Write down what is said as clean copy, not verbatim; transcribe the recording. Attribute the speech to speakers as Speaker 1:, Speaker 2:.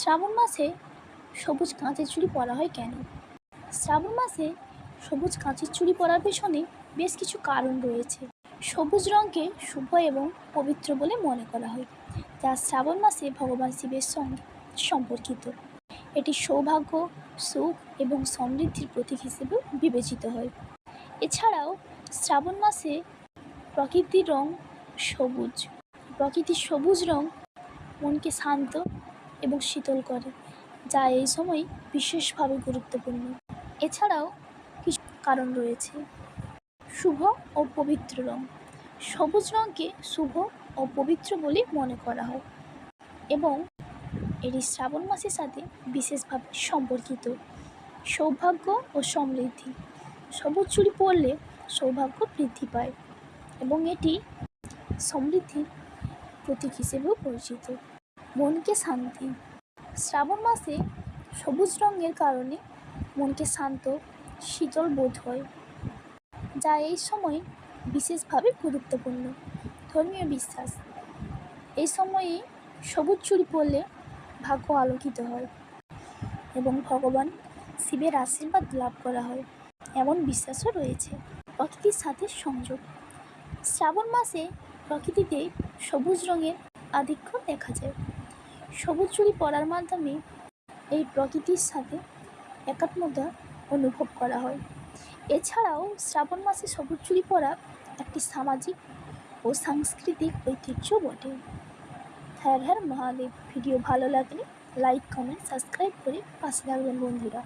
Speaker 1: শ্রাবণ মাসে সবুজ কাঁচের চুড়ি পরা হয় কেন? শ্রাবণ মাসে সবুজ কাঁচের চুড়ি পরার পেছনে বেশ কিছু কারণ রয়েছে। সবুজ রঙকে শুভ এবং পবিত্র বলে মনে করা হয়, যা শ্রাবণ মাসে ভগবান শিবের সঙ্গে সম্পর্কিত। এটি সৌভাগ্য, সুখ এবং সমৃদ্ধির প্রতীক হিসেবেও বিবেচিত হয়। এছাড়াও শ্রাবণ মাসে প্রকৃতির রং সবুজ। প্রকৃতির সবুজ রং মনকে শান্ত এবং শীতল করে, যা এই সময় বিশেষভাবে গুরুত্বপূর্ণ। এছাড়াও কিছু কারণ রয়েছে। শুভ ও পবিত্র রং। সবুজ রঙকে শুভ ও পবিত্র বলে মনে করা হয় এবং এটি শ্রাবণ মাসের সাথে বিশেষভাবে সম্পর্কিত। সৌভাগ্য ও সমৃদ্ধি। সবুজ চুড়ি পরলে সৌভাগ্য বৃদ্ধি পায় এবং এটি সমৃদ্ধির প্রতীক হিসেবেও পরিচিত। মনকে শান্তি। শ্রাবণ মাসে সবুজ রঙের কারণে মনকে শান্ত, শীতল বোধ হয়, যা এই সময় বিশেষভাবে গুরুত্বপূর্ণ। ধর্মীয় বিশ্বাস। এই সময়ে সবুজ চুড়ি পরলে ভাগ্য আলোকিত হয় এবং ভগবান শিবের আশীর্বাদ লাভ করা হয়, এমন বিশ্বাসও রয়েছে। প্রকৃতির সাথে সংযোগ। শ্রাবণ মাসে প্রকৃতিতে সবুজ রঙের আধিক্য দেখা যায়। সবুজ চুড়ি পরার মাধ্যমে এই প্রকৃতির সাথে একাত্মতা অনুভব করা হয়। এছাড়াও শ্রাবণ মাসে সবুজ চুড়ি পরা একটি সামাজিক ও সাংস্কৃতিক ঐতিহ্য বটে। হর হর মহাদেব। ভিডিও ভালো লাগলে লাইক, কমেন্ট, সাবস্ক্রাইব করে পাশে থাকবেন বন্ধুরা।